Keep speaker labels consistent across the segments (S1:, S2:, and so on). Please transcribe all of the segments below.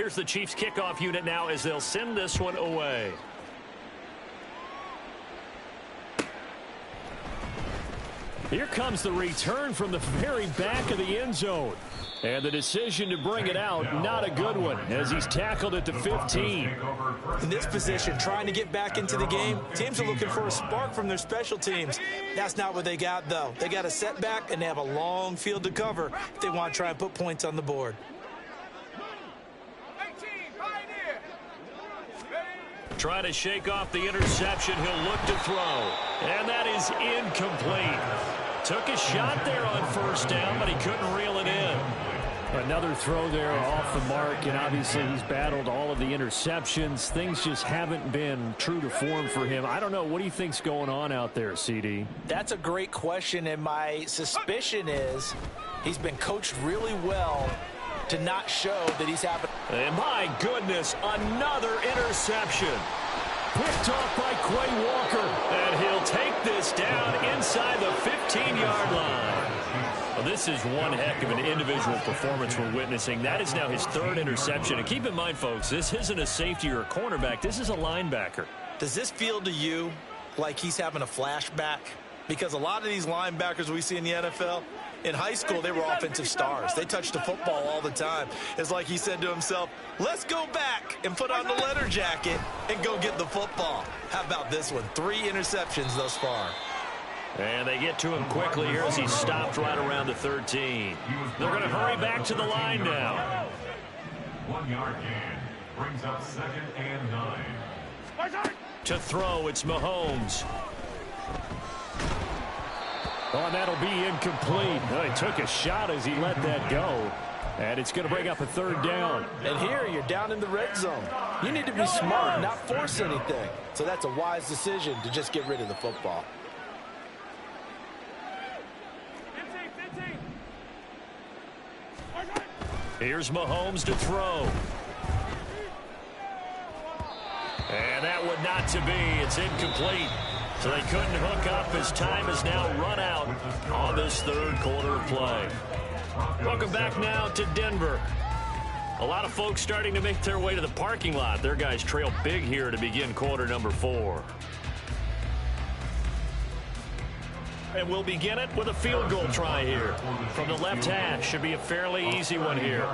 S1: Here's the Chiefs kickoff unit now as they'll send this one away. Here comes the return from the very back of the end zone. And the decision to bring it out, not a good one, as he's tackled at the 15.
S2: In this position, trying to get back into the game, teams are looking for a spark from their special teams. That's not what they got, though. They got a setback, and they have a long field to cover if they want to try and put points on the board.
S1: Try to shake off the interception. He'll look to throw. And that is incomplete. Took a shot there on first down, but he couldn't reel it in.
S3: Another throw there off the mark, and obviously he's battled all of the interceptions. Things just haven't been true to form for him. I don't know. What do you think's going on out there, CD?
S2: That's a great question, and my suspicion is he's been coached really well to not show that he's having.
S1: And my goodness, another interception. Picked off by Quay Walker. And he'll take this down inside the 15-yard line. Well, this is one heck of an individual performance we're witnessing. That is now his third interception. And keep in mind, folks, this isn't a safety or a cornerback. This is a linebacker.
S2: Does this feel to you like he's having a flashback? Because a lot of these linebackers we see in the NFL, in high school, they were offensive stars. They touched the football all the time. It's like he said to himself, let's go back and put on the leather jacket and go get the football. How about this one? 3 interceptions thus far.
S1: And they get to him quickly here as he stopped right around the 13. They're going to hurry back to the line now.
S4: 1 yard gain brings up 2nd and 9.
S1: To throw, it's Mahomes.
S3: Oh, and that'll be incomplete. Well, he took a shot as he let that go. And it's going to bring up a 3rd down.
S2: And here you're down in the red zone. You need to be smart, not force anything. So that's a wise decision to just get rid of the football.
S1: Here's Mahomes to throw. And that would not to be. It's incomplete. So they couldn't hook up as time has now run out on this 3rd quarter of play. Welcome back now to Denver. A lot of folks starting to make their way to the parking lot. Their guys trail big here to begin quarter number 4. And we'll begin it with a field goal try here. From the left hash, should be a fairly easy one here.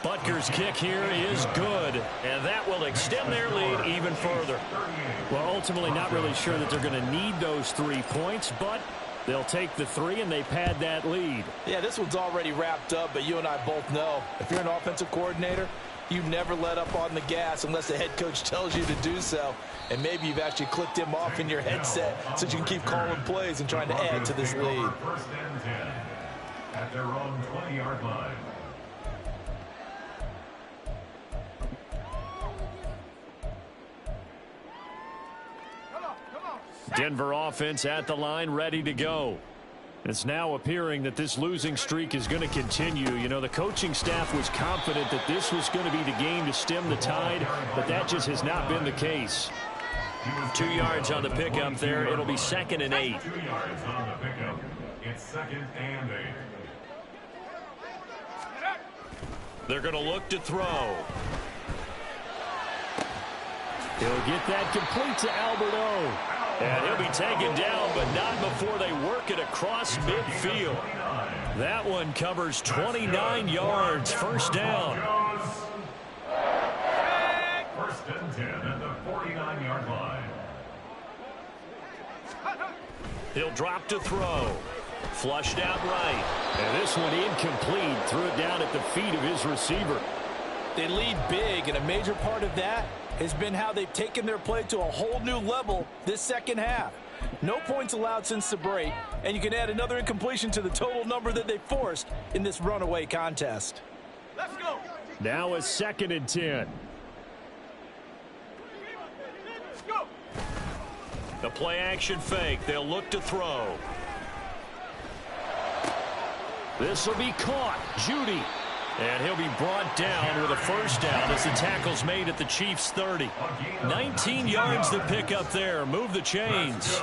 S1: Butker's kick here is good, and that will extend their lead even further.
S3: Well, ultimately not really sure that they're going to need those 3 points, but they'll take the 3 and they pad that lead.
S2: Yeah, this one's already wrapped up, but you and I both know if you're an offensive coordinator, you never let up on the gas unless the head coach tells you to do so. And maybe you've actually clicked him off in your headset so you can keep calling plays and trying to add to this lead.
S4: 1st and 10 at their own 20-yard line.
S1: Denver offense at the line, ready to go. It's now appearing that this losing streak is going to continue. You know, the coaching staff was confident that this was going to be the game to stem the tide, but that just has not been the case.
S4: 2 yards on the pickup there. It'll be 2nd and 8. 2 yards on the pickup. It's 2nd and 8.
S1: They're going to look to throw.
S3: He'll get that complete to Alberto.
S1: And he'll be taken down, but not before they work it across midfield. That one covers 29 yards. 1st down.
S4: 1st and 10 at the 49-yard line.
S1: He'll drop to throw. Flushed out right.
S3: And this one incomplete. Threw it down at the feet of his receiver.
S2: They lead big, and a major part of that has been how they've taken their play to a whole new level this 2nd half. No points allowed since the break, and you can add another incompletion to the total number that they forced in this runaway contest.
S4: Let's go.
S3: Now a 2nd and 10.
S4: Let's go.
S1: The play action fake. They'll look to throw.
S3: This will be caught. Judy.
S1: And he'll be brought down with a 1st down as the tackle's made at the Chiefs' 30. 19 yards to pick up there. Move the chains.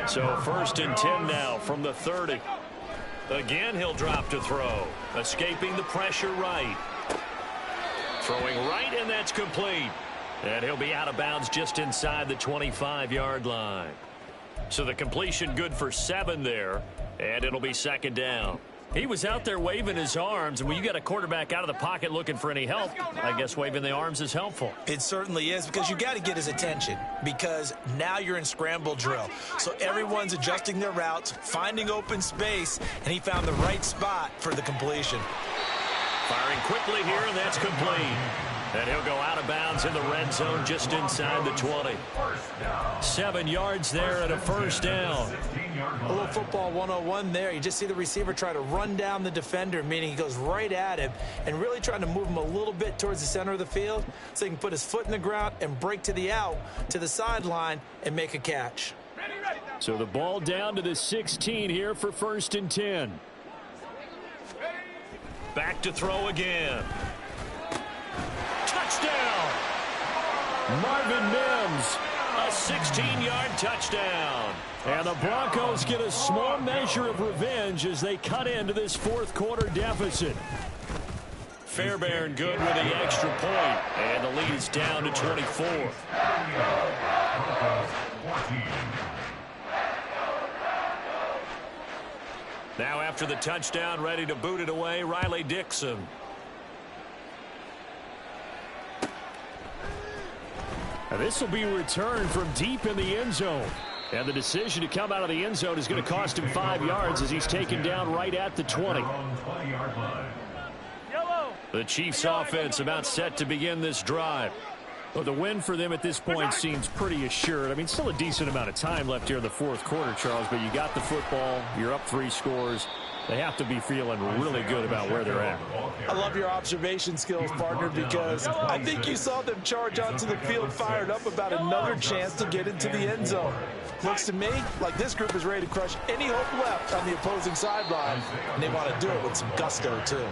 S1: So 1st and 10 now from the 30. Again, he'll drop to throw. Escaping the pressure right. Throwing right, and that's complete. And he'll be out of bounds just inside the 25-yard line. So the completion good for 7 there, and it'll be second down. He was out there waving his arms, and when you got a quarterback out of the pocket looking for any help, I guess waving the arms is helpful.
S2: It certainly is, because you got to get his attention, because now you're in scramble drill. So everyone's adjusting their routes, finding open space, and he found the right spot for the completion.
S1: Firing quickly here, and that's complete. And he'll go out of bounds in the red zone just inside the 20. 7 yards there and a first down.
S2: A little football 101 there. You just see the receiver try to run down the defender, meaning he goes right at him and really trying to move him a little bit towards the center of the field so he can put his foot in the ground and break to the out, to the sideline, and make a catch.
S3: So the ball down to the 16 here for 1st and 10.
S1: Back to throw again. Touchdown!
S3: Marvin Mims.
S1: A 16-yard touchdown.
S3: And the Broncos get a small measure of revenge as they cut into this 4th quarter deficit.
S1: Fairbairn good with the extra point, and the lead is down to 24. Now after the touchdown, ready to boot it away, Riley Dixon.
S3: And this will be returned from deep in the end zone. And the decision to come out of the end zone is going to cost him 5 yards as he's taken down right at the 20.
S1: The Chiefs offense about set to begin this drive.
S3: Well, the win for them at this point seems pretty assured. I mean, still a decent amount of time left here in the 4th quarter, Charles, but you got the football, you're up 3 scores. They have to be feeling really good about where they're at.
S2: I love your observation skills, partner, because I think you saw them charge onto the field fired up about another chance to get into the end zone. Looks to me like this group is ready to crush any hope left on the opposing sideline, and they want to do it with some gusto, too.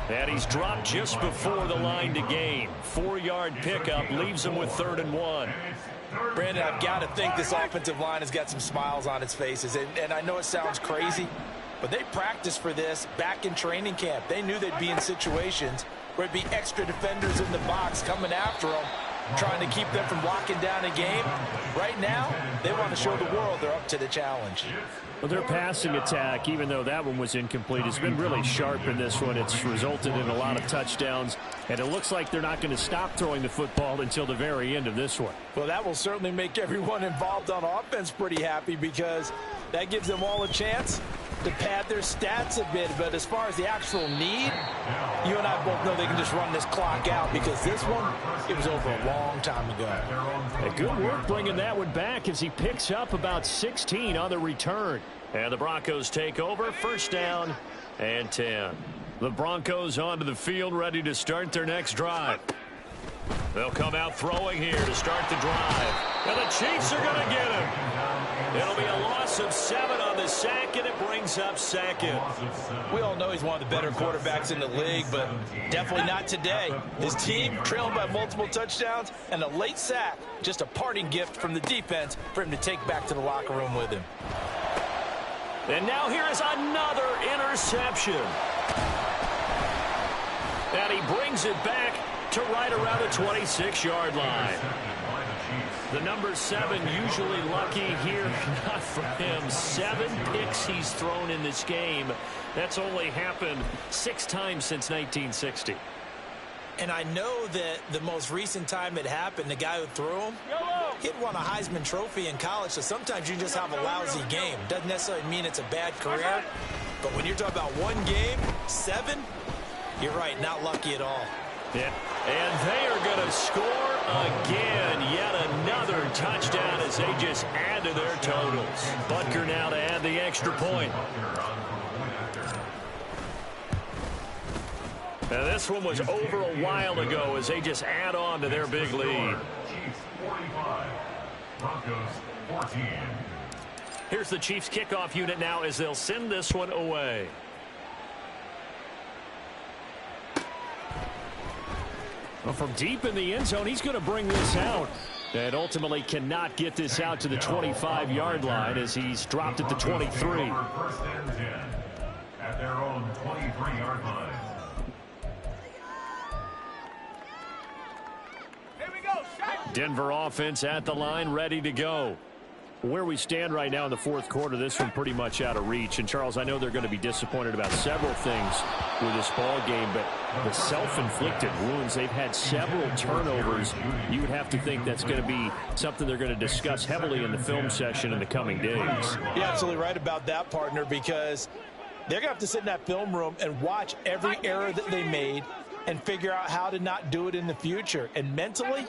S1: And he's dropped just before the line to gain. 4-yard pickup leaves him with 3rd and 1.
S2: Brandon, I've got to think this offensive line has got some smiles on its faces, and I know it sounds crazy, but they practiced for this back in training camp. They knew they'd be in situations where it'd be extra defenders in the box coming after them, trying to keep them from locking down a game. Right now, they want to show the world they're up to the challenge.
S3: Well, their passing attack, even though that one was incomplete, has been really sharp in this one. It's resulted in a lot of touchdowns, and it looks like they're not going to stop throwing the football until the very end of this one.
S2: Well, that will certainly make everyone involved on offense pretty happy, because that gives them all a chance to pad their stats a bit. But as far as the actual need, you and I both know they can just run this clock out, because this one, it was over a long time ago.
S3: A good work bringing that one back as he picks up about 16 on the return.
S1: And the Broncos take over, 1st down and 10. The Broncos onto the field, ready to start their next drive. They'll come out throwing here to start the drive. And the Chiefs are going to get him. It'll be a loss of 7 on the sack, and it brings up 2nd.
S2: We all know he's one of the better quarterbacks in the league, but definitely not today. His team trailing by multiple touchdowns, and a late sack, just a parting gift from the defense for him to take back to the locker room with him.
S1: And now here is another interception. And he brings it back to right around the 26-yard line. The number 7 usually lucky here, not for him. 7 picks he's thrown in this game. That's only happened 6 times since 1960.
S2: And I know that the most recent time it happened, the guy who threw him, he'd won a Heisman Trophy in college, so sometimes you just have a lousy game. Doesn't necessarily mean it's a bad career, but when you're talking about one game, 7, you're right, not lucky at all.
S1: Yeah, and they are going to score again. Yet another touchdown as they just add to their totals. Butker now to add the extra point. Now this one was over a while ago as they just add on to their big lead. Here's the Chiefs kickoff unit now as they'll send this one away.
S3: Well, from deep in the end zone, he's going to bring this out. And ultimately cannot get this out to the 25-yard line as he's dropped at the 23.
S5: at their own 23-yard line.
S3: Denver offense at the line, ready to go. Where we stand right now in the fourth quarter, this one pretty much out of reach. And, Charles, I know they're going to be disappointed about several things with this ball game, but the self-inflicted wounds, they've had several turnovers. You would have to think that's going to be something they're going to discuss heavily in the film session in the coming days.
S2: You're absolutely right about that, partner, because they're going to have to sit in that film room and watch every error that they made and figure out how to not do it in the future. And mentally,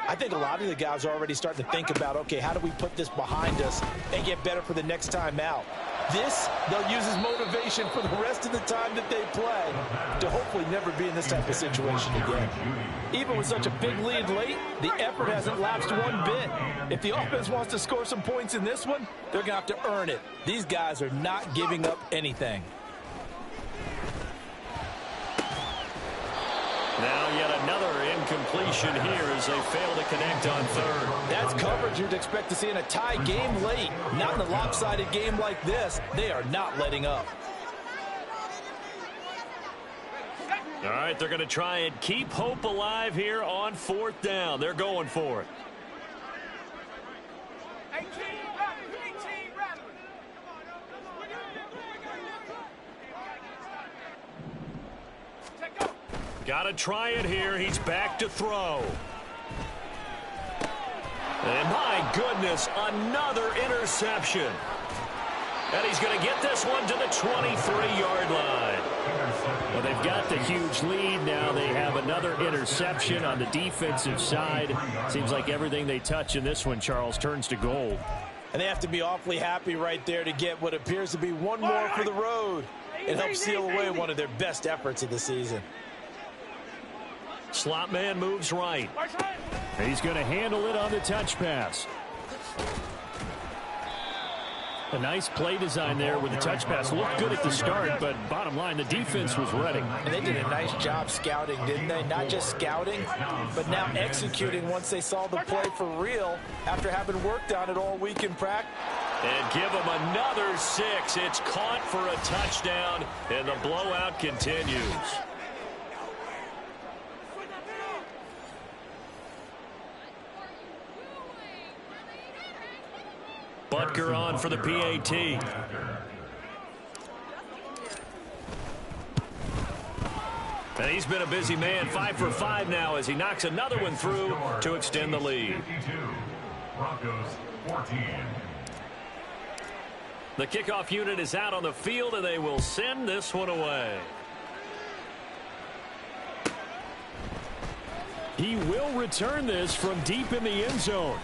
S2: I think a lot of the guys are already starting to think about, okay, how do we put this behind us and get better for the next time out? This, they'll use as motivation for the rest of the time that they play to hopefully never be in this type of situation again. Even with such a big lead late, the effort hasn't lapsed one bit. If the offense wants to score some points in this one, they're going to have to earn it. These guys are not giving up anything.
S3: Now yet another incompletion here as they fail to connect on third.
S2: That's coverage you'd expect to see in a tie game late. Not in a lopsided game like this. They are not letting up.
S1: All right, they're going to try and keep hope alive here on fourth down. They're going for it. Got to try it here. He's back to throw. And my goodness, another interception. And he's going to get this one to the 23-yard line. Well, they've got the huge lead. Now they have another interception on the defensive side. Seems like everything they touch in this one, Charles, turns to gold.
S2: And they have to be awfully happy right there to get what appears to be one more for the road. It helps seal away one of their best efforts of the season.
S1: Slot man moves right.
S3: He's going to handle it on the touch pass. A nice play design there with the touch pass. Looked good at the start, but bottom line, the defense was ready.
S2: And they did a nice job scouting, didn't they? Not just scouting, but now executing once they saw the play for real after having worked on it all week in practice.
S1: And give them another 6. It's caught for a touchdown, and the blowout continues. Butker on for the PAT. And he's been a busy man, 5 for 5 now as he knocks another one through to extend the lead.
S5: Broncos 14.
S1: The kickoff unit is out on the field, and they will send this one away.
S3: He will return this from deep in the end zone.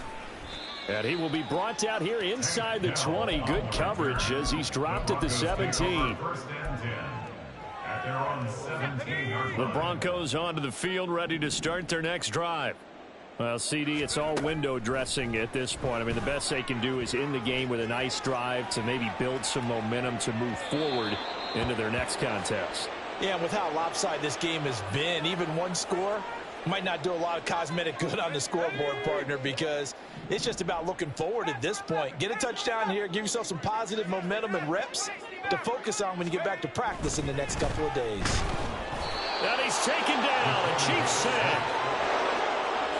S3: And he will be brought out here inside the 20. Good coverage as he's dropped at the 17.
S1: The Broncos onto the field, ready to start their next drive.
S3: Well, CD, it's all window dressing at this point. I mean, the best they can do is in the game with a nice drive to maybe build some momentum to move forward into their next contest.
S2: Yeah, and with how lopsided this game has been, even one score might not do a lot of cosmetic good on the scoreboard, partner, because it's just about looking forward at this point. Get a touchdown here, give yourself some positive momentum and reps to focus on when you get back to practice in the next couple of days.
S1: And he's taken down, a Chiefs sack.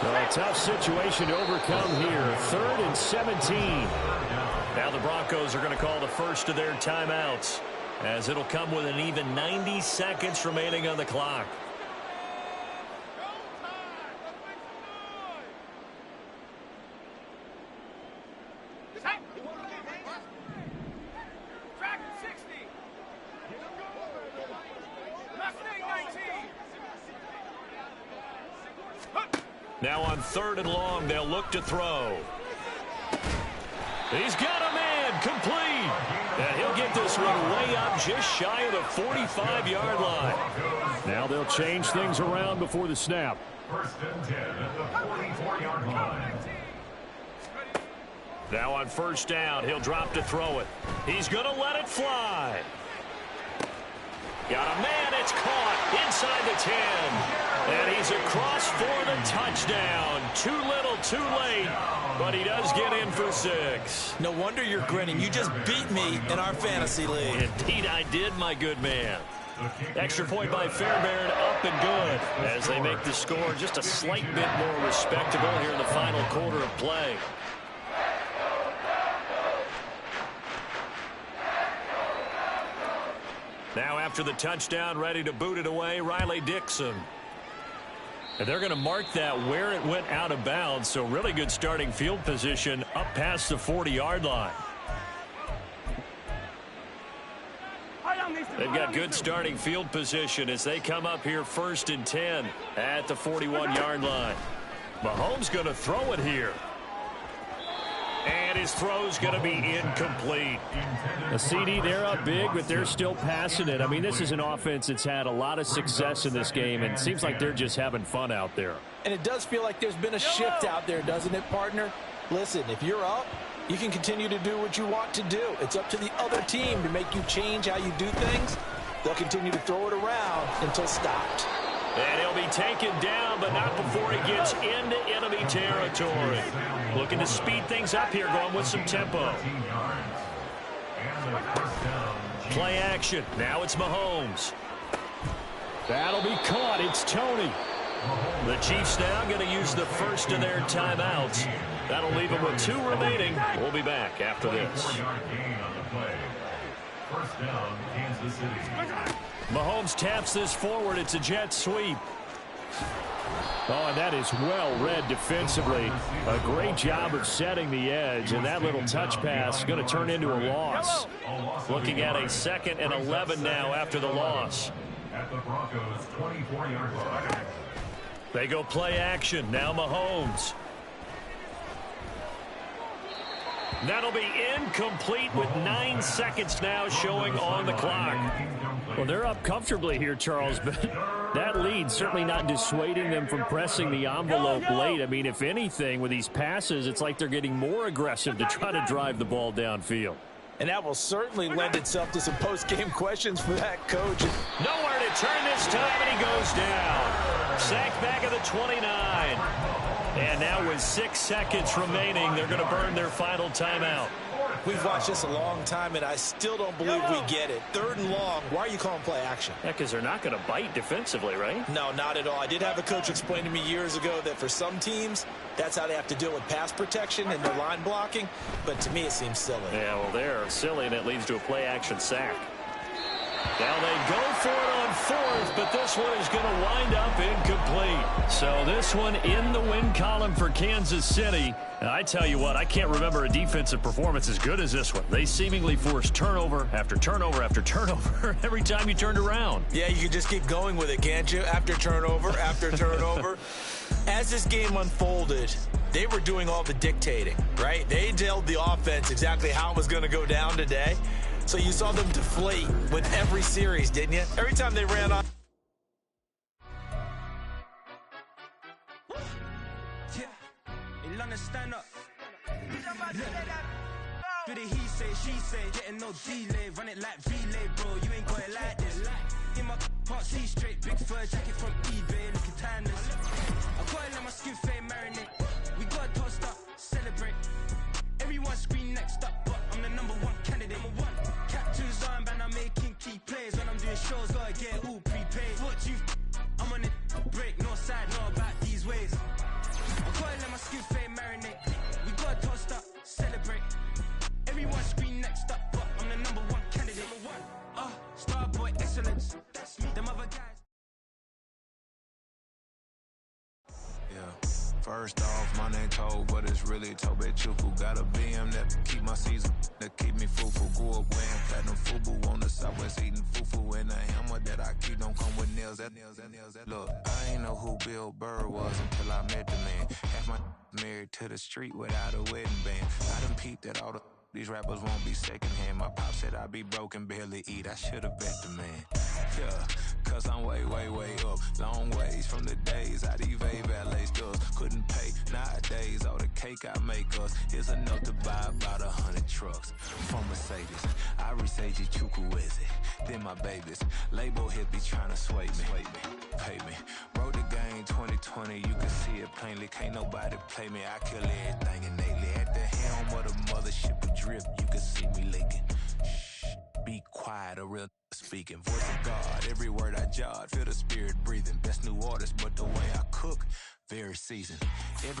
S3: Well, a tough situation to overcome here. 3rd and 17.
S1: Now the Broncos are going to call the first of their timeouts, as it'll come with an even 90 seconds remaining on the clock. Now on 3rd and long, they'll look to throw. He's got a man, complete. And he'll get this one way up just shy of the 45-yard line.
S3: Now they'll change things around before the snap.
S5: 1st and 10 at the 44-yard line.
S1: Now on 1st down, he'll drop to throw it. He's going to let it fly. Got a man, it's caught inside the 10. And he's across for the touchdown. Too little, too late, but he does get in for 6.
S2: No wonder you're grinning. You just beat me in our fantasy league.
S1: Indeed I did, my good man. Extra point by Fairbairn, up and good, as they make the score just a slight bit more respectable here in the final quarter of play. Now after the touchdown, ready to boot it away, Riley Dixon. And they're going to mark that where it went out of bounds, so really good starting field position up past the 40-yard line. They've got good starting field position as they come up here 1st and 10 at the 41-yard line. Mahomes going to throw it here. And his throw's going to be incomplete.
S3: A CD, they're up big, but they're still passing it. I mean, this is an offense that's had a lot of success in this game, and it seems like they're just having fun out there.
S2: And it does feel like there's been a shift out there, doesn't it, partner? Listen, if you're up, you can continue to do what you want to do. It's up to the other team to make you change how you do things. They'll continue to throw it around until stopped.
S1: And he'll be taken down, but not before he gets into enemy territory. Looking to speed things up here, going with some tempo. Play action. Now it's Mahomes.
S3: That'll be caught. It's Tony.
S1: The Chiefs now going to use the first of their timeouts. That'll leave them with 2 remaining. We'll be back after this. Mahomes taps this forward. It's a jet sweep.
S3: Oh, and that is well read defensively. A great job of setting the edge, and that little touch pass is going to turn into a loss.
S1: Looking at a 2nd and 11 now after the loss.
S5: At the Broncos' 24-yard line.
S1: They go play action. Now Mahomes. That'll be incomplete with 9 seconds now showing on the clock.
S3: Well, they're up comfortably here, Charles, but that lead certainly not dissuading them from pressing the envelope late. I mean, if anything, with these passes, it's like they're getting more aggressive to try to drive the ball downfield.
S2: And that will certainly lend itself to some post-game questions for that coach.
S1: Nowhere to turn this time, and he goes down. Sacked back at the 29. And now with 6 seconds remaining, they're going to burn their final timeout.
S2: We've watched this a long time, and I still don't believe we get it. 3rd and long. Why are you calling play action?
S1: Yeah, because they're not going to bite defensively, right?
S2: No, not at all. I did have a coach explain to me years ago that for some teams, that's how they have to deal with pass protection and their line blocking. But to me, it seems silly.
S1: Yeah, well, they're silly, and it leads to a play action sack. Now they go for it on 4th, but this one is going to wind up incomplete. So this one in the win column for Kansas City. And I tell you what, I can't remember a defensive performance as good as this one. They seemingly forced turnover after turnover after turnover every time you turned around.
S2: Yeah, you can just keep going with it, can't you? After turnover, after turnover. As this game unfolded, they were doing all the dictating, right? They told the offense exactly how it was going to go down today. So you saw them deflate with every series, didn't you? Every time they ran on.
S6: Stand up. Do the he say, she say, getting no delay, run it like relay, bro. You ain't got it like this. In my part, see straight, big fur jacket from eBay, looking timeless. I got it in my skin fade marinate. We got a toast up, celebrate. Everyone scream next up, but I'm the #1 candidate. Captain's armband, I'm making key plays. When I'm doing shows, gotta get all prepaid. What you, I'm on it, break, no side, no about these ways. I got it in my skin fade marinate. We got a toast up, celebrate. Everyone scream next up, but I'm the #1 candidate. Starboy excellence. That's me. Them other guys.
S7: Yeah. First off, my name Toad, but it's really Tobe Chufu. Got a BM that keep my season, that keep me fufu. Grew up wearing platinum fubu on the southwest eating fufu. And the hammer that I keep don't come with nails. Look, I ain't know who Bill Burr was until I met the man. Half my married to the street without a wedding band. I done peeped at all these rappers won't be secondhand. My pop said I'd be broke and barely eat. I should've bet the man. Yeah, cause I'm way up. Long ways from the days I these valet stores couldn't pay. Nowadays, all the cake I make us is enough to buy about 100 trucks. From Mercedes, I Seiji Chukwueze. Then my babies, label hit be trying to sway me. Pay me. Wrote the ain't 2020, you can see it plainly. Can't nobody play me, I kill everything innately. At the helm of the mothership with drip, you can see me leaking. Shh, be quiet, a real speaking. Voice of God, every word I jot, feel the spirit breathing. Best new artist, but the way I cook, very seasoned.